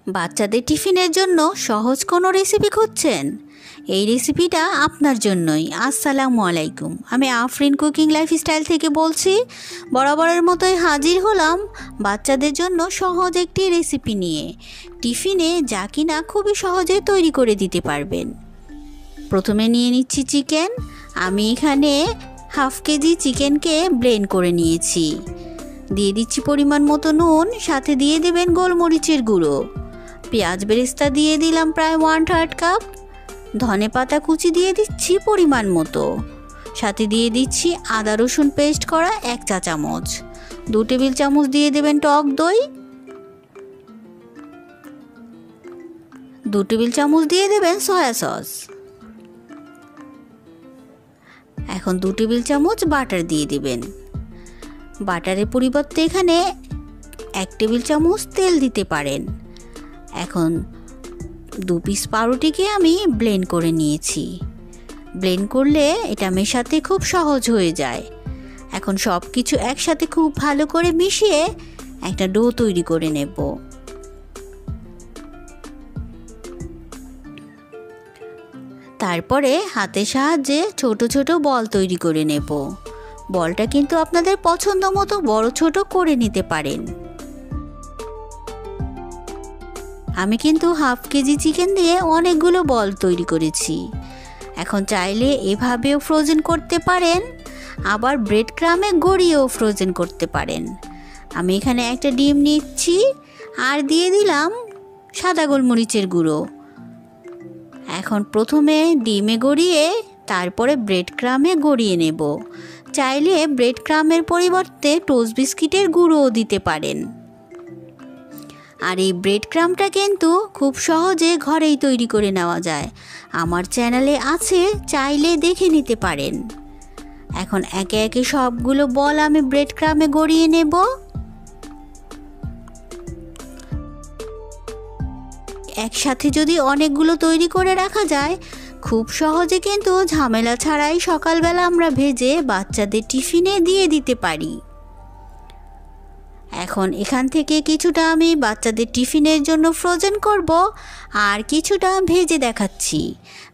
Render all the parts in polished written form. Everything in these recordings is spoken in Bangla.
বাচ্চাদের টিফিনের জন্য সহজ কোনো রেসিপি খুঁজছেন? এই রেসিপিটা আপনার জন্যই। আসসালামু আলাইকুম, আমি আফরিন কুকিং লাইফস্টাইল থেকে বলছি। বরাবরের মতোই হাজির হলাম বাচ্চাদের জন্য সহজ একটি রেসিপি নিয়ে, টিফিনে যা কিনা খুবই সহজে তৈরি করে দিতে পারবেন। প্রথমে নিয়ে নিচ্ছি চিকেন। আমি এখানে হাফ কেজি চিকেনকে ব্লেন্ড করে নিয়েছি। দিয়ে দিচ্ছি পরিমাণ মতো নুন, সাথে দিয়ে দেবেন গোলমরিচের গুঁড়ো। পেঁয়াজ বেরেস্তা দিয়ে দিলাম প্রায় 1/3 কাপ। ধনে পাতা কুচি দিয়ে দিচ্ছি পরিমাণ মতো, সাথে দিয়ে দিচ্ছি আদা রসুন পেস্ট করা 1 চা চামচ। 2 টেবিল চামচ দিয়ে দেবেন টক দই। 2 টেবিল চামচ দিয়ে দেবেন সয়া সস। এখন 2 টেবিল চামচ বাটার দিয়ে দিবেন। বাটারের পরিবর্তে এখানে 1 টেবিল চামচ তেল দিতে পারেন। এখন 2 পিস পাউরুটিকে আমি ব্লেন্ড করে নিয়েছি। ব্লেন্ড করলে এটা মেশাতে খুব সহজ হয়ে যায়। এখন সব কিছু একসাথে খুব ভালো করে মিশিয়ে একটা ডো তৈরি করে নেব। তারপরে হাতের সাহায্যে ছোট ছোট বল তৈরি করে নেব। বলটা কিন্তু আপনাদের পছন্দ মতো বড় ছোট করে নিতে পারেন। আমি কিন্তু হাফ কেজি চিকেন দিয়ে অনেকগুলো বল তৈরি করেছি। এখন চাইলে এভাবেও ফ্রোজেন করতে পারেন, আবার ব্রেড ক্রামে গড়িয়েও ফ্রোজেন করতে পারেন। আমি এখানে একটা ডিম নিচ্ছি আর দিয়ে দিলাম সাদা গোলমরিচের গুঁড়ো। এখন প্রথমে ডিমে গড়িয়ে তারপরে ব্রেড ক্রামে গড়িয়ে নেব। চাইলে ব্রেড ক্রামের পরিবর্তে টোস্ট বিস্কিটের গুঁড়োও দিতে পারেন। আর এই ব্রেড ক্রামটা কিন্তু খুব সহজে ঘরেই তৈরি করে নেওয়া যায়। আমার চ্যানেলে আছে, চাইলে দেখে নিতে পারেন। এখন একে একে সবগুলো বল আমি ব্রেড ক্রামে গড়িয়ে নেব। একসাথে যদি অনেকগুলো তৈরি করে রাখা যায়, খুব সহজে কিন্তু ঝামেলা ছাড়াই সকালবেলা আমরা ভেজে বাচ্চাদের টিফিনে দিয়ে দিতে পারি। এখন এখান থেকে কিছুটা আমি বাচ্চাদের টিফিনের জন্য ফ্রোজেন করব, আর কিছুটা ভেজে দেখাচ্ছি।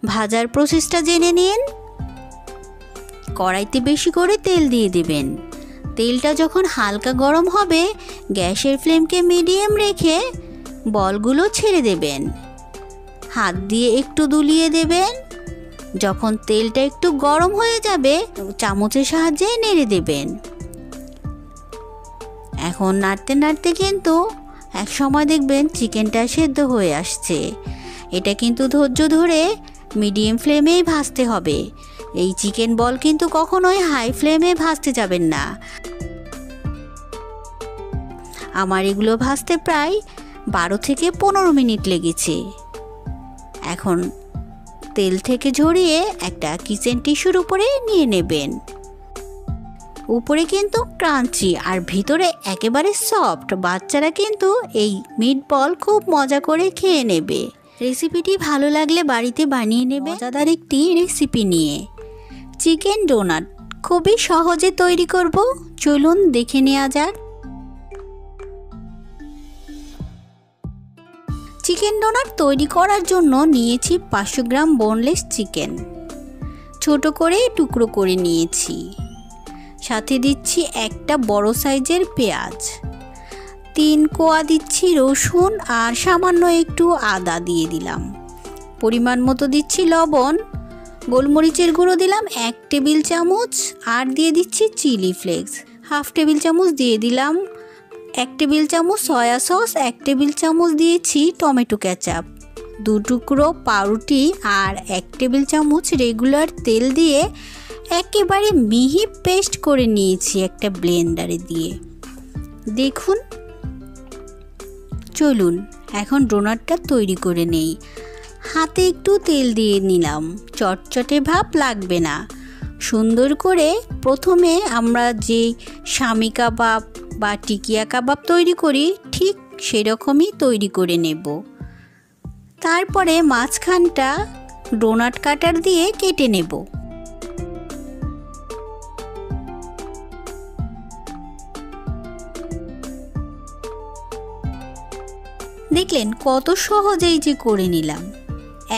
ভাজার প্রসেসটা জেনে নিন। কড়াইতে বেশি করে তেল দিয়ে দেবেন। তেলটা যখন হালকা গরম হবে, গ্যাসের ফ্লেমকে মিডিয়াম রেখে বলগুলো ছেড়ে দেবেন। হাত দিয়ে একটু দুলিয়ে দেবেন। যখন তেলটা একটু গরম হয়ে যাবে, চামচের সাহায্যে নেড়ে দেবেন। এখন নাড়তে নাড়তে কিন্তু এক সময় দেখবেন চিকেনটা সেদ্ধ হয়ে আসছে। এটা কিন্তু ধৈর্য ধরে মিডিয়াম ফ্লেমেই ভাজতে হবে। এই চিকেন বল কিন্তু কখনোই হাই ফ্লেমে ভাজতে যাবেন না। আমার এগুলো ভাজতে প্রায় 12 থেকে 15 মিনিট লেগেছে। এখন তেল থেকে ঝরিয়ে একটা কিচেন টিস্যুর উপরে নিয়ে নেবেন। উপরে কিন্তু ক্রাঞ্চি আর ভিতরে একেবারে সফট। বাচ্চারা কিন্তু এই মিট বল খুব মজা করে খেয়ে নেবে। রেসিপিটি ভালো লাগলে বাড়িতে বানিয়ে নেবে। মজাদার একটি রেসিপি নিয়ে চিকেন ডোনাট খুবই সহজে তৈরি করব। চলুন দেখে নেওয়া যাক। চিকেন ডোনাট তৈরি করার জন্য নিয়েছি 500 গ্রাম বোনলেস চিকেন। ছোট করে টুকরো করে নিয়েছি। সাথে দিচ্ছি একটা বড় সাইজের পেঁয়াজ, 3 কোয়া দিচ্ছি রসুন, আর সামান্য একটু আদা দিয়ে দিলাম। পরিমাণ মতো দিচ্ছি লবণ। গোলমরিচের গুঁড়ো দিলাম 1 টেবিল চামচ, আর দিয়ে দিচ্ছি চিলি ফ্লেক্স হাফ টেবিল চামচ দিয়ে দিলাম। 1 টেবিল চামচ সয়া সস, 1 টেবিল চামচ দিয়েছি টমেটো কেচাপ, 2 টুকরো পাউরুটি আর 1 টেবিল চামচ রেগুলার তেল দিয়ে একেবারে মিহি পেস্ট করে নিয়েছি একটা ব্লেন্ডারে দিয়ে। দেখুন, চলুন এখন ডোনাটটা তৈরি করে নেই। হাতে একটু তেল দিয়ে নিলাম, চটচটে ভাব লাগবে না। সুন্দর করে প্রথমে আমরা যে শামি কাবাব বা টিকিয়া কাবাব তৈরি করি, ঠিক সেরকমই তৈরি করে নেব। তারপরে মাঝখানটা ডোনাট কাটার দিয়ে কেটে নেব। দেখলেন কত সহজেই যে করে নিলাম।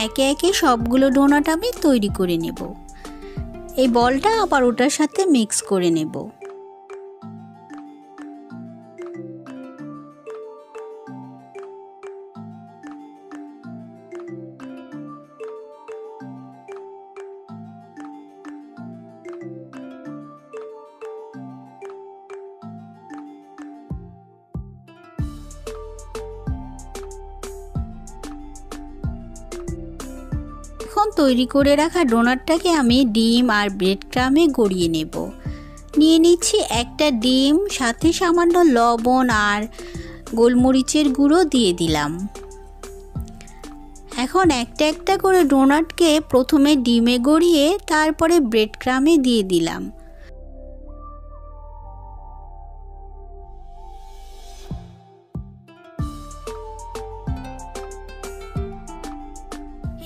একে একে সবগুলো ডোনাট আমি তৈরি করে নেব। এই বলটা আবার ওটার সাথে মিক্স করে নেব। এখন তৈরি করে রাখা ডোনাটটাকে আমি ডিম আর ব্রেড ক্রামে গড়িয়ে নেব। নিয়ে নিচ্ছি একটা ডিম, সাথে সামান্য লবণ আর গোলমরিচের গুঁড়ো দিয়ে দিলাম। এখন একটা একটা করে ডোনাটকে প্রথমে ডিমে গড়িয়ে তারপরে ব্রেড ক্রামে দিয়ে দিলাম।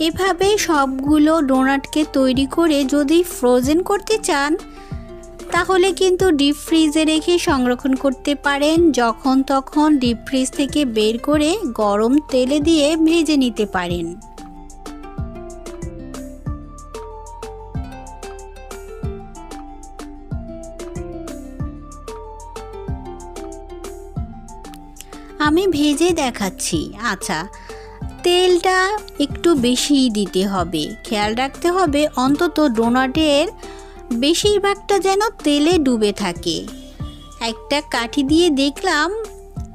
এভাবে সবগুলো ডোনাটকে তৈরি করে যদি ফ্রোজেন করতে চান তাহলে কিন্তু ডিপ ফ্রিজে রেখে সংরক্ষণ করতে পারেন। যখন তখন ডিপ ফ্রিজ থেকে বের করে গরম তেলে দিয়ে ভেজে নিতে পারেন। আমি ভেজে দেখাচ্ছি। আচ্ছা, তেলটা একটু বেশিই দিতে হবে। খেয়াল রাখতে হবে অন্তত ডোনাটের বেশিরভাগটা যেন তেলে ডুবে থাকে। একটা কাঠি দিয়ে দেখলাম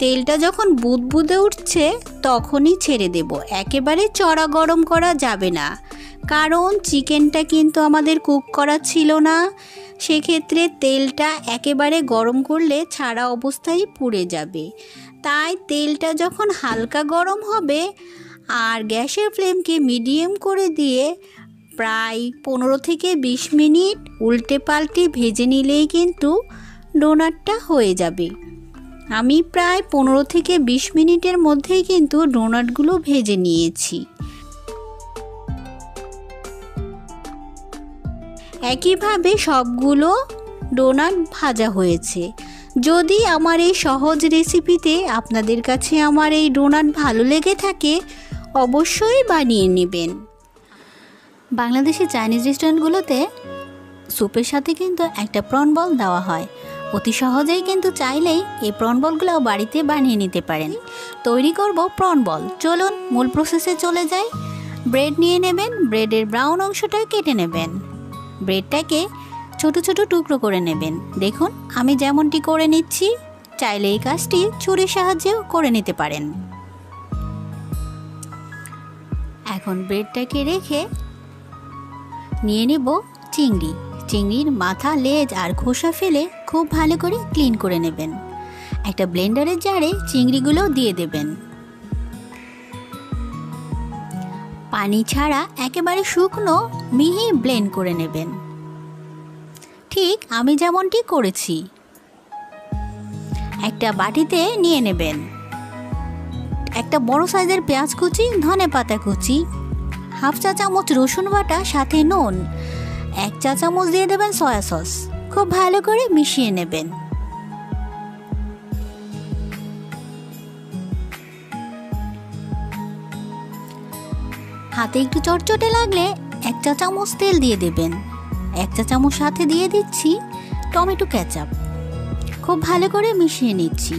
তেলটা যখন বুদবুদে উঠছে তখনই ছেড়ে দেব। একেবারে চড়া গরম করা যাবে না, কারণ চিকেনটা কিন্তু আমাদের কুক করা ছিল না। সেক্ষেত্রে তেলটা একেবারে গরম করলে ছাড়া অবস্থায় পুড়ে যাবে। তাই তেলটা যখন হালকা গরম হবে আর গ্যাসের ফ্লেমকে মিডিয়াম করে দিয়ে প্রায় 15 থেকে 20 মিনিট উল্টে পাল্টে ভেজে নিলেই কিন্তু ডোনাটটা হয়ে যাবে। আমি প্রায় 15 থেকে 20 মিনিটের মধ্যেই কিন্তু ডোনাটগুলো ভেজে নিয়েছি। একইভাবে সবগুলো ডোনাট ভাজা হয়েছে। যদি আমার এই সহজ রেসিপিতে আপনাদের কাছে আমার এই ডোনাট ভালো লেগে থাকে অবশ্যই বানিয়ে নেবেন। বাংলাদেশি চাইনিজ রেস্টুরেন্টগুলোতে স্যুপের সাথে কিন্তু একটা প্রন বল দেওয়া হয়। অতি সহজেই কিন্তু চাইলেই এই প্রন বলগুলো বাড়িতে বানিয়ে নিতে পারেন। তৈরি করব প্রন বল। চলুন মূল প্রসেসে চলে যাই। ব্রেড নিয়ে নেবেন, ব্রেডের ব্রাউন অংশটা কেটে নেবেন। ব্রেডটাকে ছোট ছোট টুকরো করে নেবেন। দেখুন আমি যেমনটি করে নিচ্ছি, চাইলে এই কাজটি ছুরির সাহায্যেও করে নিতে পারেন। এখন ব্রেডটাকে রেখে নিয়ে নেব চিংড়ি। চিংড়ির মাথা, লেজ আর খোসা ফেলে খুব ভালো করে ক্লিন করে নেবেন। একটা ব্লেন্ডারের জারে চিংড়িগুলো দিয়ে দেবেন। পানি ছাড়া একেবারে শুকনো মিহি ব্লেন্ড করে নেবেন, ঠিক আমি যেমনটি করেছি। একটা বাটিতে নিয়ে নেবেন একটা বড় সাইজের পেঁয়াজ কুচি, ধনেপাতা কুচি, হাফ চা চামচ রসুন বাটা, সাথে নুন, 1 চা চামচ দিয়ে দেবেন সয়া সস। খুব ভালো করে মিশিয়ে নেবেন। হাতে একটু চটচটে লাগলে 1 চা চামচ তেল দিয়ে দেবেন। 1 চা চামচ সাথে দিয়ে দিচ্ছি টমেটো কেচাপ। খুব ভালো করে মিশিয়ে নিচ্ছি।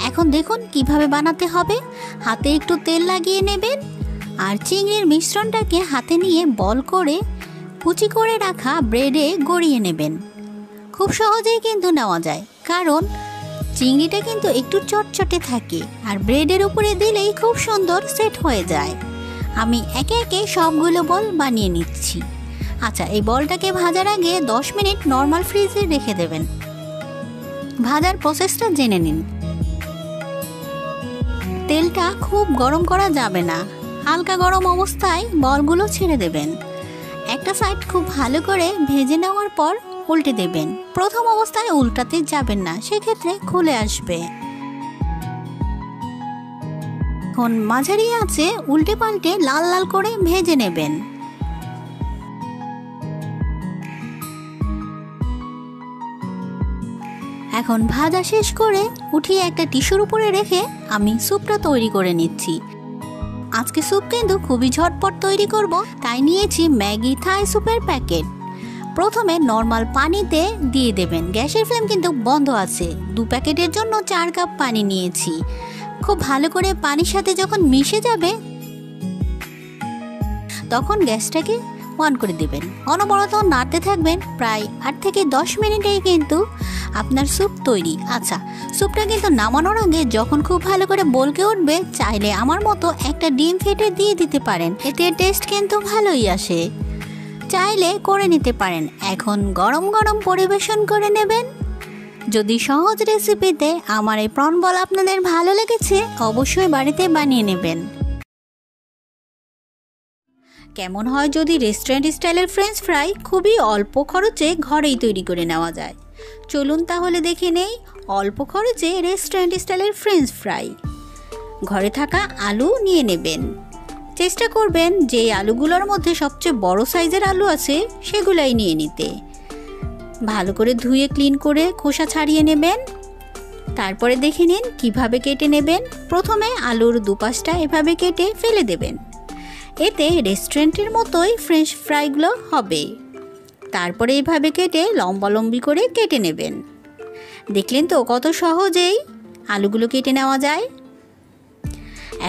এখন দেখুন কিভাবে বানাতে হবে। হাতে একটু তেল লাগিয়ে নেবেন আর চিংড়ির মিশ্রণটাকে হাতে নিয়ে বল করে কুচি করে রাখা ব্রেডে গড়িয়ে নেবেন। খুব সহজেই কিন্তু নেওয়া যায়, কারণ চিংড়িটা কিন্তু একটু চটচটে থাকে আর ব্রেডের উপরে দিলেই খুব সুন্দর সেট হয়ে যায়। আমি একে একে সবগুলো বল বানিয়ে নিচ্ছি। আচ্ছা, এই বলটাকে ভাজার আগে 10 মিনিট নর্মাল ফ্রিজে রেখে দেবেন। ভাজার প্রসেসটা জেনে নিন। তেলটা খুব গরম করা যাবে না, হালকা গরম অবস্থায় বলগুলো ছেড়ে দেবেন। একটা সাইড খুব ভালো করে ভেজে নেওয়ার পর উল্টে দেবেন। প্রথম অবস্থায় উল্টাতে যাবেন না, সেক্ষেত্রে খুলে আসবে। এখন মাঝারি আঁচে উল্টে পাল্টে লাল লাল করে ভেজে নেবেন। এখন ভাজা শেষ করে উঠিয়ে একটা টিস্যুর উপরে রেখে আমি স্যুপটা তৈরি করে নিচ্ছি। আজকে স্যুপ কিন্তু খুবই ঝটপট তৈরি করব, তাই নিয়েছি ম্যাগি থাই স্যুপের প্যাকেট। প্রথমে নর্মাল পানিতে দিয়ে দেবেন, গ্যাসের ফ্লেম কিন্তু বন্ধ আছে। 2 প্যাকেটের জন্য 4 কাপ পানি নিয়েছি। খুব ভালো করে পানির সাথে যখন মিশে যাবে তখন গ্যাসটাকে অন করে দেবেন, অনবরত নাড়তে থাকবেন। প্রায় 8 থেকে 10 মিনিটেই কিন্তু আপনার স্যুপ তৈরি। আচ্ছা, স্যুপটা কিন্তু নামানোর আগে যখন খুব ভালো করে বলকে উঠবে, চাইলে আমার মতো একটা ডিম ফেটে দিয়ে দিতে পারেন, এতে টেস্ট কিন্তু ভালোই আসে। চাইলে করে নিতে পারেন। এখন গরম গরম পরিবেশন করে নেবেন। যদি সহজ রেসিপিতে আমার এই প্রন বল আপনাদের ভালো লেগেছে, অবশ্যই বাড়িতে বানিয়ে নেবেন। কেমন হয় যদি রেস্টুরেন্ট স্টাইলের ফ্রেঞ্চ ফ্রাই খুবই অল্প খরচে ঘরেই তৈরি করে নেওয়া যায়? চলুন তাহলে দেখে নেই অল্প খরচে রেস্টুরেন্ট স্টাইলের ফ্রেঞ্চ ফ্রাই। ঘরে থাকা আলু নিয়ে নেবেন। চেষ্টা করবেন যে আলুগুলোর মধ্যে সবচেয়ে বড় সাইজের আলু আছে সেগুলাই নিয়ে নিতে। ভালো করে ধুয়ে ক্লিন করে খোসা ছাড়িয়ে নেবেন। তারপরে দেখে নিন কিভাবে কেটে নেবেন। প্রথমে আলুর দুপাশটা এভাবে কেটে ফেলে দেবেন, এতে রেস্টুরেন্টের মতোই ফ্রেঞ্চ ফ্রাইগুলো হবে। তারপরে এইভাবে কেটে লম্বালম্বি করে কেটে নেবেন। দেখলেন তো কত সহজেই আলুগুলো কেটে নেওয়া যায়।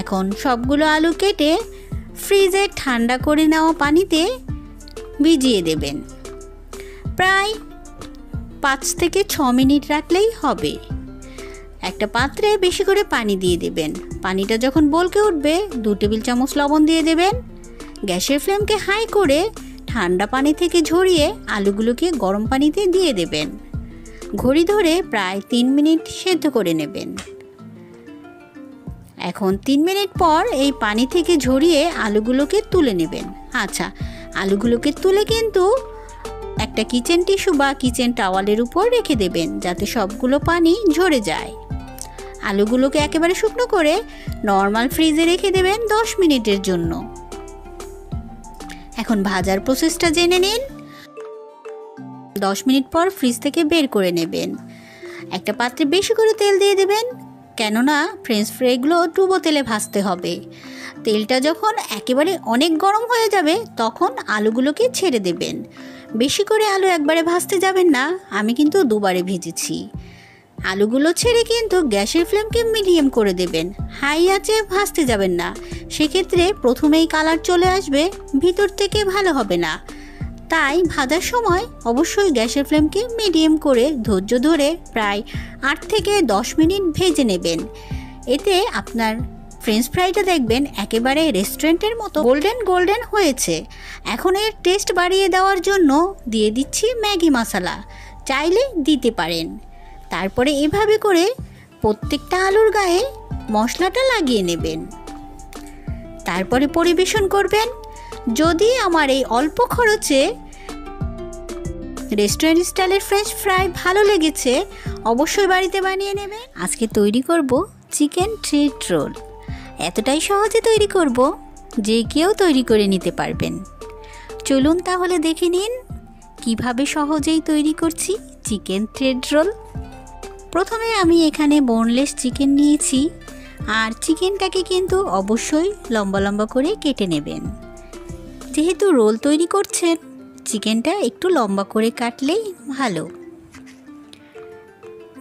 এখন সবগুলো আলু কেটে ফ্রিজে ঠান্ডা করে নেওয়া পানিতে ভিজিয়ে দেবেন। প্রায় 5 থেকে 6 মিনিট রাখলেই হবে। একটা পাত্রে বেশি করে পানি দিয়ে দেবেন। পানিটা যখন বলকে উঠবে 2 টেবিল চামচ লবণ দিয়ে দেবেন। গ্যাসের ফ্লেমকে হাই করে ঠান্ডা পানি থেকে ঝরিয়ে আলুগুলোকে গরম পানিতে দিয়ে দেবেন। ঘড়ি ধরে প্রায় 3 মিনিট সেদ্ধ করে নেবেন। এখন 3 মিনিট পর এই পানি থেকে ঝরিয়ে আলুগুলোকে তুলে নেবেন। আচ্ছা, আলুগুলোকে তুলে কিন্তু একটা কিচেন টিস্যু বা কিচেন টাওয়ালের উপর রেখে দেবেন, যাতে সবগুলো পানি ঝরে যায়। আলুগুলোকে একেবারে শুকনো করে নর্মাল ফ্রিজে রেখে দেবেন 10 মিনিটের জন্য। এখন ভাজার প্রসেসটা জেনে নিন। 10 মিনিট পর ফ্রিজ থেকে বের করে নেবেন। একটা পাত্রে বেশি করে তেল দিয়ে দেবেন, কেননা ফ্রেঞ্চ ফ্রাইগুলো ডুবো তেলে ভাজতে হবে। তেলটা যখন একেবারে অনেক গরম হয়ে যাবে তখন আলুগুলোকে ছেড়ে দেবেন। বেশি করে আলু একবারে ভাজতে যাবেন না, আমি কিন্তু 2 বারে ভেজেছি। আলুগুলো ছেড়ে কিন্তু গ্যাসের ফ্লেমকে মিডিয়াম করে দেবেন, হাই আঁচে ভাজতে যাবেন না। সেক্ষেত্রে প্রথমেই কালার চলে আসবে, ভিতর থেকে ভালো হবে না। তাই ভাজার সময় অবশ্যই গ্যাসের ফ্লেমকে মিডিয়াম করে ধৈর্য ধরে প্রায় 8 থেকে 10 মিনিট ভেজে নেবেন। এতে আপনার ফ্রেঞ্চ ফ্রাইটা দেখবেন একেবারে রেস্টুরেন্টের মতো গোল্ডেন হয়েছে। এখন এর টেস্ট বাড়িয়ে দেওয়ার জন্য দিয়ে দিচ্ছি ম্যাগি মশলা, চাইলে দিতে পারেন। তারপরে এভাবে করে প্রত্যেকটা আলুর গায়ে মশলাটা লাগিয়ে নেবেন। তারপরে পরিবেশন করবেন। যদি আমার এই অল্প খরচে রেস্টুরেন্ট স্টাইলের ফ্রেঞ্চ ফ্রাই ভালো লেগেছে, অবশ্যই বাড়িতে বানিয়ে নেবেন। আজকে তৈরি করব চিকেন থ্রেড রোল। এতটাই সহজে তৈরি করব যে কেউ তৈরি করে নিতে পারবেন। চলুন তাহলে দেখে নিন কিভাবে সহজেই তৈরি করছি চিকেন থ্রেড রোল। প্রথমে আমি এখানে বোনলেস চিকেন নিয়েছি, আর চিকেনটাকে কিন্তু অবশ্যই লম্বা লম্বা করে কেটে নেবেন। যেহেতু রোল তৈরি করছেন, চিকেনটা একটু লম্বা করে কাটলেই ভালো।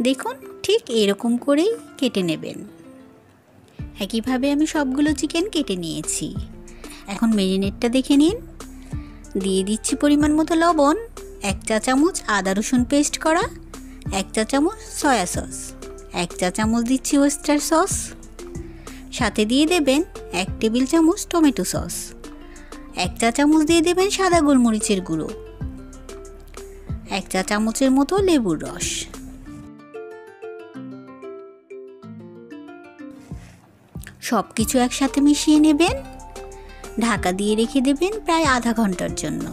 দেখুন ঠিক এরকম করেই কেটে নেবেন। একইভাবে আমি সবগুলো চিকেন কেটে নিয়েছি। এখন ম্যারিনেটটা দেখে নিন। দিয়ে দিচ্ছি পরিমাণ মতো লবণ, 1 চা চামচ আদা রসুন পেস্ট করা, 1 চা চামচ সয়া সস, 1 চা চামচ দিচ্ছি ওয়েস্টার সস, সাথে দিয়ে দেবেন 1 টেবিল চামচ টমেটো সস, 1 চা চামচ দিয়ে দেবেন সাদা গোলমরিচের গুঁড়ো, 1 চা চামচের মতো লেবুর রস। সব কিছু একসাথে মিশিয়ে নেবেন। ঢাকা দিয়ে রেখে দেবেন প্রায় আধা ঘন্টার জন্য।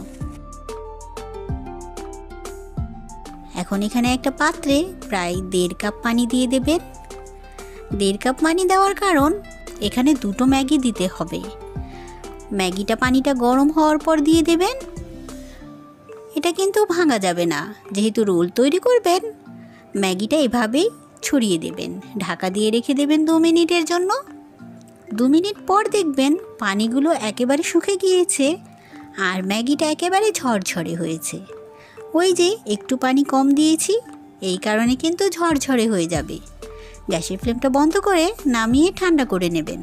এখন এখানে একটা পাত্রে প্রায় 1.5 কাপ পানি দিয়ে দেবেন। 1.5 কাপ পানি দেওয়ার কারণ এখানে 2টো ম্যাগি দিতে হবে। ম্যাগিটা পানিটা গরম হওয়ার পর দিয়ে দেবেন। এটা কিন্তু ভাঙা যাবে না, যেহেতু রোল তৈরি করবেন ম্যাগিটা এভাবেই ছড়িয়ে দেবেন, ঢাকা দিয়ে রেখে দেবেন 2 মিনিটের জন্য। 2 মিনিট পর দেখবেন পানিগুলো একেবারে শুকিয়ে গিয়েছে আর ম্যাগিটা একেবারে ঝরঝরে হয়েছে। ওই যে একটু পানি কম দিয়েছি, এই কারণে কিন্তু ঝরঝরে হয়ে যাবে। গ্যাসের ফ্লেমটা বন্ধ করে নামিয়ে ঠান্ডা করে নেবেন।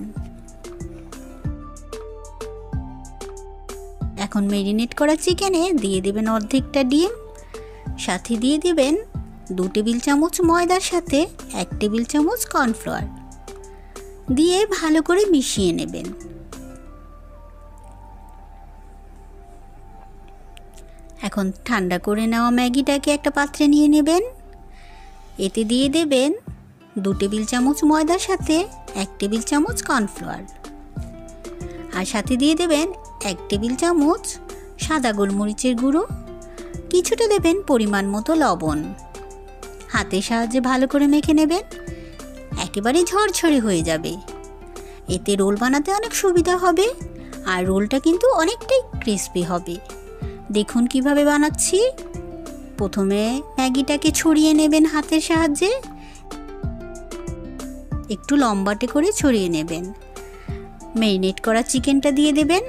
এখন ম্যারিনেট করা চিকেনে দিয়ে দেবেন অর্ধেকটা ডিম, সাথে দিয়ে দিবেন 2 টেবিল চামচ ময়দার সাথে 1 টেবিল চামচ কর্নফ্লাওয়ার দিয়ে ভালো করে মিশিয়ে নেবেন। এখন ঠান্ডা করে নেওয়া ম্যাগিটাকে একটা পাত্রে নিয়ে নেবেন। এতে দিয়ে দেবেন 2 টেবিল চামচ ময়দার সাথে 1 টেবিল চামচ কর্নফ্লাওয়ার, আর সাথে দিয়ে দেবেন 1 টেবিল চামচ সাদা গোলমরিচের গুঁড়ো, কিছুটা দেবেন পরিমাণ মতো লবণ। হাতের সাহায্যে ভালো করে মেখে নেবেন, একেবারে ঝরঝরে হয়ে যাবে। এতে রোল বানাতে অনেক সুবিধা হবে আর রোলটা কিন্তু অনেকটাই ক্রিস্পি হবে। দেখুন কিভাবে বানাচ্ছি। প্রথমে ম্যাগিটাকে ছড়িয়ে নেবেন হাতের সাহায্যে, একটু লম্বাটে করে ছড়িয়ে নেবেন। ম্যারিনেট করা চিকেনটা দিয়ে দেবেন,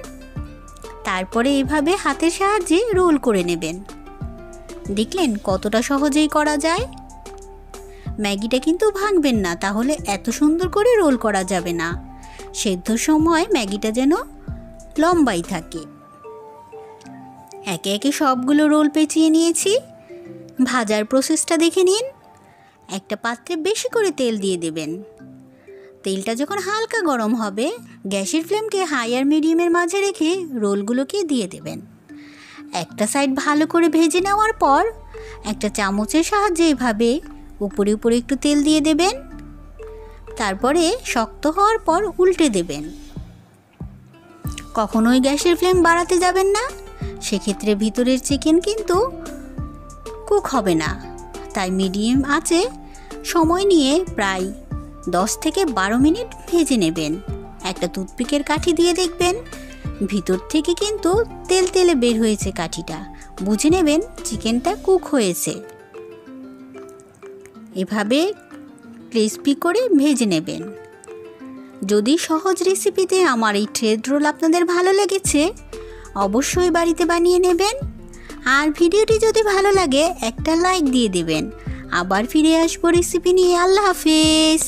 তারপরে এভাবে হাতের সাহায্যে রোল করে নেবেন। দেখলেন কতটা সহজেই করা যায়। ম্যাগিটা কিন্তু ভাঙবেন না, তাহলে এত সুন্দর করে রোল করা যাবে না। সেদ্ধর সময় ম্যাগিটা যেন লম্বাই থাকে। একে একে সবগুলো রোল পেঁচিয়ে নিয়েছি। ভাজার প্রসেসটা দেখে নিন। একটা পাত্রে বেশি করে তেল দিয়ে দেবেন। তেলটা যখন হালকা গরম হবে, গ্যাসের ফ্লেমকে হাই আর মিডিয়ামের মাঝে রেখে রোলগুলোকে দিয়ে দেবেন। একটা সাইড ভালো করে ভেজে নেওয়ার পর একটা চামচের সাহায্যে এভাবে উপরে উপরে একটু তেল দিয়ে দেবেন। তারপরে শক্ত হওয়ার পর উল্টে দেবেন। কখনোই গ্যাসের ফ্লেম বাড়াতে যাবেন না, সেক্ষেত্রে ভিতরের চিকেন কিন্তু কুক হবে না। তাই মিডিয়াম আঁচে সময় নিয়ে প্রায় 10 থেকে 12 মিনিট ভেজে নেবেন। একটা টুথপিকের কাঠি দিয়ে দেখবেন ভিতর থেকে কিন্তু তেল তেলে বের হয়েছে কাঠিটা, বুঝে নেবেন চিকেনটা কুক হয়েছে। এভাবে ক্রিস্পি করে ভেজে নেবেন। যদি সহজ রেসিপিতে আমার এই থ্রেড রোল আপনাদের ভালো লেগেছে, অবশ্যই বাড়িতে বানিয়ে নেবেন। আর ভিডিওটি যদি ভালো লাগে একটা লাইক দিয়ে দেবেন। আবার ফিরে আসবো রেসিপি নিয়ে। আল্লাহ হাফেজ।